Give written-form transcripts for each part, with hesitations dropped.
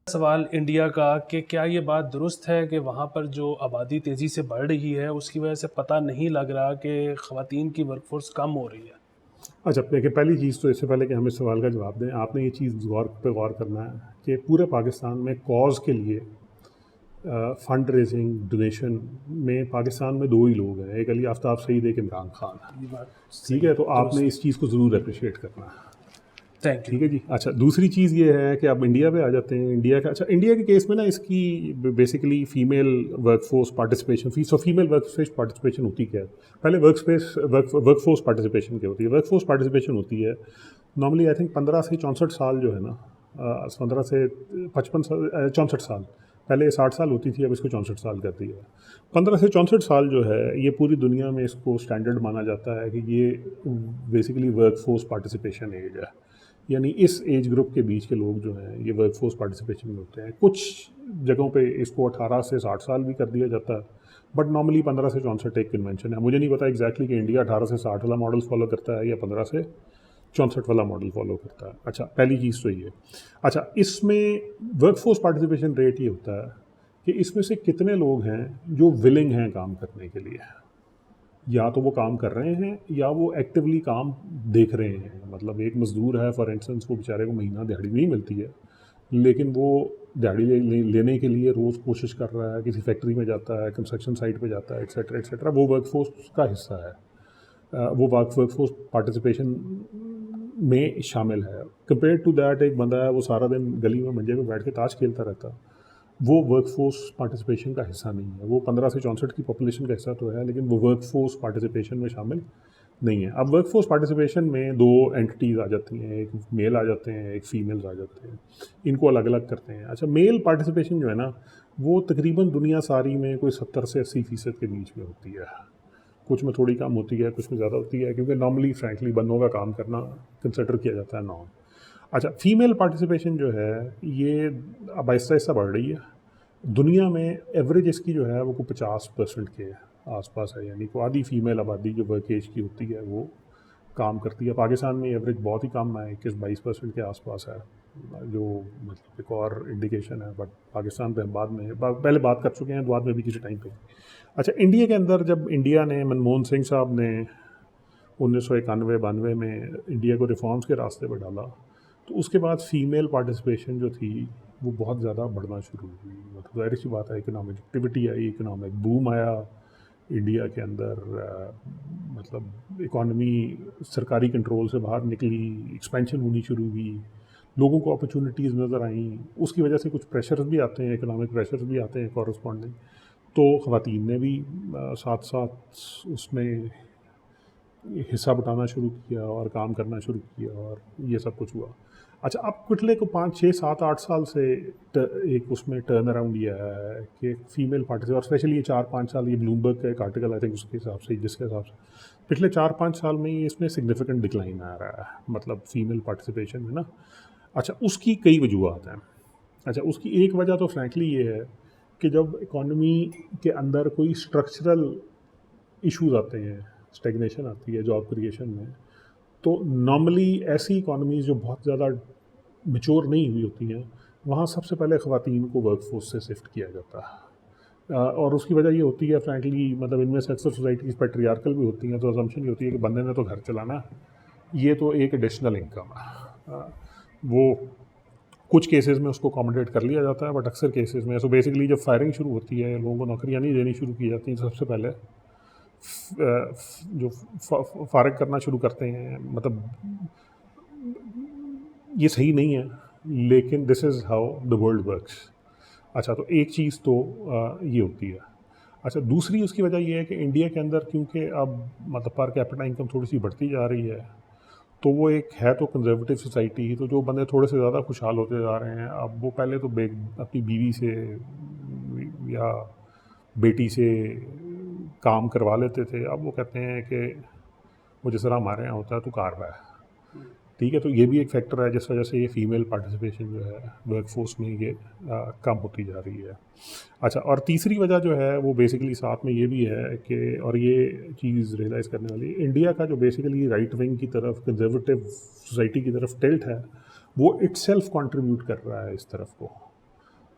सवाल इंडिया का कि क्या ये बात दुरुस्त है कि वहाँ पर जो आबादी तेज़ी से बढ़ रही है उसकी वजह से पता नहीं लग रहा कि ख़वातीन की वर्कफोर्स कम हो रही है? अच्छा, देखिए पहली चीज़ तो इससे पहले कि हम इस सवाल का जवाब दें, आपने ये चीज़ गौर करना है कि पूरे पाकिस्तान में कॉज़ के लिए फंड रेजिंग डोनेशन में पाकिस्तान में दो ही लोग हैं, एक अली आफ्ताब सईद, एक इमरान खान। ये बात ठीक सही है, है, तो आपने दुरुस्त इस चीज़ को ज़रूर अप्रिशिएट करना है। Thank you. ठीक है जी। अच्छा, दूसरी चीज़ ये है कि अब इंडिया पे आ जाते हैं। इंडिया के केस में ना इसकी basically female workforce participation female workforce participation होती क्या है? पहले वर्कफोर्स पार्टिसिपेशन क्या होती है? वर्कफोर्स पार्टिसिपेशन होती है नॉर्मली आई थिंक 15 से 64 साल जो है ना, 15 से 55 साल, 64 साल। पहले 60 साल होती थी, अब इसको 64 साल कर दिया है। 15 से 64 साल जो है ये पूरी दुनिया में इसको स्टैंडर्ड माना जाता है कि ये बेसिकली वर्कफोर्स पार्टिसिपेशन एज है। यानी इस एज ग्रुप के बीच के लोग जो हैं ये वर्कफोर्स पार्टिसिपेशन में होते हैं। कुछ जगहों पे इसको 18 से 60 साल भी कर दिया जाता है, बट नॉर्मली 15 से 64 एक कन्वेंशन है। मुझे नहीं पता एग्जैक्टली कि इंडिया 18 से 60 वाला मॉडल फॉलो करता है या 15 से 64 वाला मॉडल फॉलो करता है। अच्छा, पहली चीज़ तो ये। अच्छा, इसमें वर्कफोर्स पार्टिसिपेशन रेट ये होता है कि इसमें से कितने लोग हैं जो विलिंग हैं काम करने के लिए। या तो वो काम कर रहे हैं या वो एक्टिवली काम देख रहे हैं। मतलब एक मज़दूर है फॉर इंस्टेंस, वो बेचारे को महीना दिहाड़ी नहीं मिलती है, लेकिन वो दिहाड़ी लेने के लिए रोज़ कोशिश कर रहा है, किसी फैक्ट्री में जाता है, कंस्ट्रक्शन साइट पे जाता है, एक्सेट्रा एक्सेट्रा। वो वर्कफोर्स का हिस्सा है। वो वर्कफोर्स पार्टिसिपेशन में शामिल है। कंपेयर टू दैट एक बंदा है वो सारा दिन गली में मंजे पे बैठ के ताश खेलता रहता है, वो वर्कफोर्स पार्टिसिपेशन का हिस्सा नहीं है। वो 15 से 64 की पॉपुलेशन का हिस्सा तो है, लेकिन वो वर्कफोर्स पार्टिसिपेशन में शामिल नहीं है। अब वर्कफोर्स पार्टिसिपेशन में दो एंटिटीज़ आ जाती हैं, एक मेल आ जाते हैं, एक फीमेल्स आ जाते हैं। इनको अलग अलग करते हैं। अच्छा, मेल पार्टिसिपेशन जो है ना, वो तकरीबन दुनिया सारी में कोई 70 से 80% के बीच में होती है। कुछ में थोड़ी कम होती है, कुछ में ज़्यादा होती है, क्योंकि नॉर्मली फ्रैंकली बंदों का काम करना कंसिडर किया जाता है नॉर्म। अच्छा, फीमेल पार्टिसिपेशन जो है ये अब आहिस्ता आहिस्ता बढ़ रही है। दुनिया में एवरेज इसकी जो है वो को 50% के आसपास है। यानी को आधी फीमेल आबादी जो वर्क एज की होती है वो काम करती है। पाकिस्तान में एवरेज बहुत ही कम है, 21-22% के आसपास है, जो मतलब एक और इंडिकेशन है। बट पाकिस्तान पे हम पहले बात कर चुके हैं, बाद में भी किसी टाइम पे। अच्छा, इंडिया के अंदर जब इंडिया ने मनमोहन सिंह साहब ने 1991-92 में इंडिया को रिफॉर्म्स के रास्ते पर डाला, तो उसके बाद फीमेल पार्टिसिपेशन जो थी वो बहुत ज़्यादा बढ़ना शुरू हुई। मतलब ज़ाहिर सी बात है, इकोनॉमिक एक्टिविटी आई, इकोनॉमिक बूम आया इंडिया के अंदर। मतलब इकॉनमी सरकारी कंट्रोल से बाहर निकली, एक्सपेंशन होनी शुरू हुई, लोगों को अपॉर्चुनिटीज़ नज़र आईं। उसकी वजह से कुछ प्रेशर्स भी आते हैं, इकोनॉमिक प्रेशर्स भी आते हैं कॉरस्पॉन्डिंग। तो ख़वातीन ने भी साथ साथ उसमें हिस्सा बटाना शुरू किया और काम करना शुरू किया, और ये सब कुछ हुआ। अच्छा, अब पिछले को 5, 6, 7, 8 साल से एक उसमें टर्न अराउंड ये आया है कि फीमेल पार्टिसिपेट, और स्पेशली ये 4-5 साल, ये ब्लूमबर्ग का एक आर्टिकल आई थिंक उसके हिसाब से, जिसके हिसाब से पिछले 4-5 साल में ही इसमें सिग्निफिकेंट डिक्लाइन आ रहा है, मतलब फीमेल पार्टिसिपेशन में ना। अच्छा, उसकी कई वजूहत हैं। अच्छा, उसकी एक वजह तो फ्रैंकली ये है कि जब इकॉनमी के अंदर कोई स्ट्रक्चरल इश्यूज आते हैं, स्टेगनेशन आती है जॉब क्रिएशन में, तो नॉर्मली ऐसी इकॉनमीज़ जो बहुत ज़्यादा मैच्योर नहीं हुई होती हैं, वहाँ सबसे पहले ख़वातीन को वर्कफोर्स से शिफ्ट किया जाता है। और उसकी वजह ये होती है फ्रैंकली, मतलब इनमें से अक्सर सोसाइटीज़ पैट्रियार्कल भी होती हैं, तो असम्पशन ये होती है कि बंदे ने तो घर चलाना, ये तो एक एडिशनल इनकम है। वो कुछ केसेस में उसको अकोमोडेट कर लिया जाता है, बट अक्सर केसेस में सो बेसिकली जब फायरिंग शुरू होती है, लोगों को नौकरियाँ नहीं देनी शुरू की जाती हैं, तो सबसे पहले जो फारिग करना शुरू करते हैं, मतलब ये सही नहीं है, लेकिन this is how the world works. अच्छा, तो एक चीज़ तो ये होती है। अच्छा, दूसरी उसकी वजह ये है कि इंडिया के अंदर क्योंकि अब मतलब पर कैपिटा इनकम थोड़ी सी बढ़ती जा रही है, तो वो एक है तो कंजर्वेटिव सोसाइटी ही, तो जो बंदे थोड़े से ज़्यादा खुशहाल होते जा रहे हैं, अब वो पहले तो अपनी बीवी से या बेटी से काम करवा लेते थे, अब वो कहते हैं कि वो जिस तरह हमारे यहाँ होता है तो कारवा है। ठीक है, तो ये भी एक फैक्टर है जिस वजह से ये फीमेल पार्टिसिपेशन जो है वर्कफोर्स में ये कम होती जा रही है। अच्छा, और तीसरी वजह जो है वो बेसिकली साथ में ये भी है कि, और ये चीज़ रियलाइज़ करने वाली, इंडिया का जो बेसिकली राइट विंग की तरफ कंजर्वेटिव सोसाइटी की तरफ टिल्ट है, वो इटसेल्फ कंट्रीब्यूट कर रहा है इस तरफ को।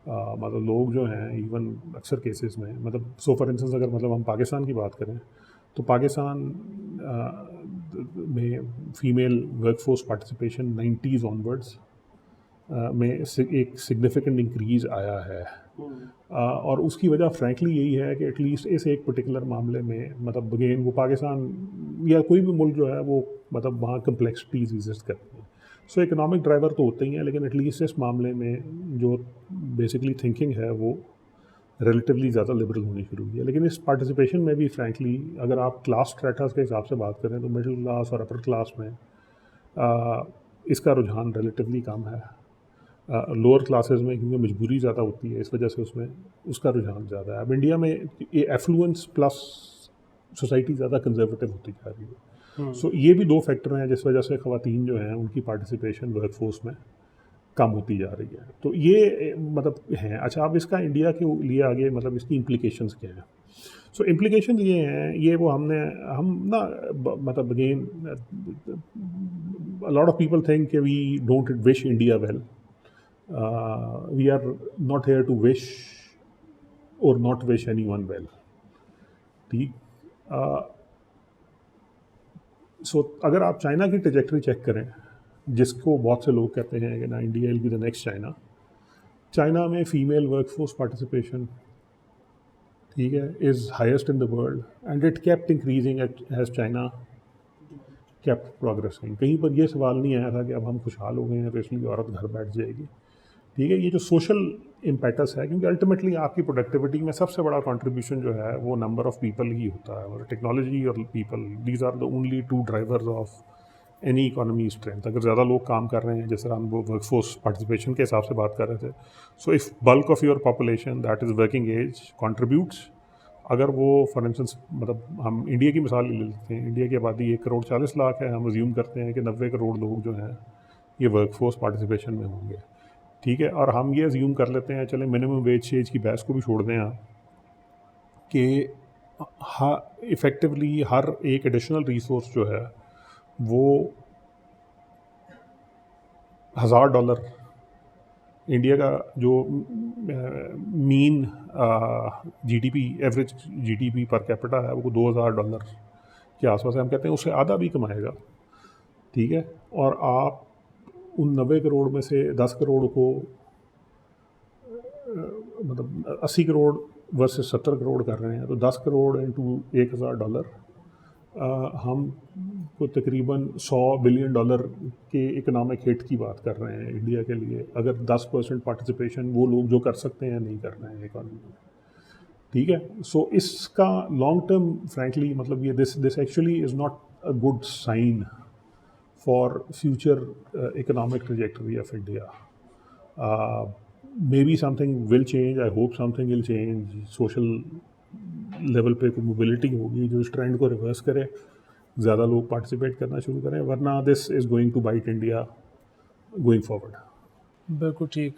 मतलब लोग जो हैं इवन अक्सर केसेस में, मतलब सो फॉर इंस्टेंस अगर मतलब हम पाकिस्तान की बात करें तो पाकिस्तान में female workforce participation 90s onwards में एक सिग्निफिकेंट इंक्रीज़ आया है। और उसकी वजह फ्रैंकली यही है कि एटलीस्ट इस एक पर्टिकुलर मामले में, मतलब अगेन वो पाकिस्तान या कोई भी मुल्क जो है वो मतलब वहाँ कम्प्लेक्सिटीज़ एग्जिस्ट करती हैं। सो इकोनॉमिक ड्राइवर तो होते ही हैं, लेकिन एटलीस्ट इस मामले में जो बेसिकली थिंकिंग है वो रिलेटिवली ज़्यादा लिबरल होनी शुरू हुई है। लेकिन इस पार्टिसिपेशन में भी फ्रैंकली अगर आप क्लास स्ट्रेटास के हिसाब से बात करें तो मिडिल क्लास और अपर क्लास में इसका रुझान रिलेटिवली कम है। लोअर क्लासेस में क्योंकि मजबूरी ज़्यादा होती है, इस वजह से उसमें उसका रुझान ज़्यादा है। अब इंडिया में ये एफ्लुएंस प्लस सोसाइटी ज़्यादा कंजर्वेटिव होती जा रही है। सो ये भी दो फैक्टर हैं जिस वजह से ख़वातीन जो हैं उनकी पार्टिसिपेशन वर्कफोर्स में कम होती जा रही है। तो ये मतलब हैं। अच्छा, अब इसका इंडिया के लिए आगे मतलब इसकी इम्प्लीकेशंस क्या हैं? सो इम्प्लीकेशन ये हैं, ये वो हम ना मतलब again a lot of people think कि we don't wish India well. We are not here to wish or not wish anyone well. ठीक। सो अगर आप चाइना की ट्रेजेक्टरी चेक करें, जिसको बहुत से लोग कहते हैं कि ना India will be the next China, China में फ़ीमेल वर्कफोर्स पार्टिसिपेशन, ठीक है, is highest in the world and it kept increasing as China kept progressing. कहीं पर यह सवाल नहीं आया था कि अब हम खुशहाल हो गए हैं तो इसलिए औरत घर बैठ जाएगी। ठीक है, ये जो सोशल इम्पैटस है, क्योंकि अल्टीमेटली आपकी प्रोडक्टिविटी में सबसे बड़ा कंट्रीब्यूशन जो है वो नंबर ऑफ पीपल ही होता है, और टेक्नोलॉजी और people, these are the only two drivers of any economy strength. अगर ज़्यादा लोग काम कर रहे हैं, जैसे हम वो वर्कफोर्स पार्टिसिपेशन के हिसाब से बात कर रहे थे, so if bulk of your population that is working age contributes, अगर वो फॉर इंस्टेंस मतलब हम इंडिया की मिसाल ले लेते हैं, इंडिया की आबादी 1,40,40,00,000 है, हम अज्यूम करते हैं कि 90 करोड़ लोग जो हैं ये वर्कफोर्स पार्टिसिपेशन में होंगे। ठीक है, और हम ये अज्यूम कर लेते हैं, चले मिनिमम वेज की बहस को भी छोड़ दें आप, कि इफ़ेक्टिवली हर एक एडिशनल रिसोर्स जो है वो $1,000, इंडिया का जो mean GDP average GDP per capita है वो $2,000 के आसपास है। हम कहते हैं उससे आधा भी कमाएगा। ठीक है, और आप उन 90 करोड़ में से 10 करोड़ को मतलब 80 करोड़ वर्सेस 70 करोड़ कर रहे हैं, तो 10 करोड़ इंटू $1,000 हम को तकरीबन $100 बिलियन के इकोनॉमिक हिट की बात कर रहे हैं इंडिया के लिए, अगर 10% पार्टिसिपेशन वो लोग जो कर सकते हैं नहीं कर रहे हैं इकोनॉमी में। ठीक है, सो इसका लॉन्ग टर्म फ्रैंकली मतलब ये this actually is not a good sign for future economic trajectory of India. Maybe something will change, I hope something will change, social level पे कोई mobility होगी जो इस ट्रेंड को रिवर्स करे, ज़्यादा लोग पार्टिसिपेट करना शुरू करें, वरना this is going to bite India going forward. बिल्कुल ठीक।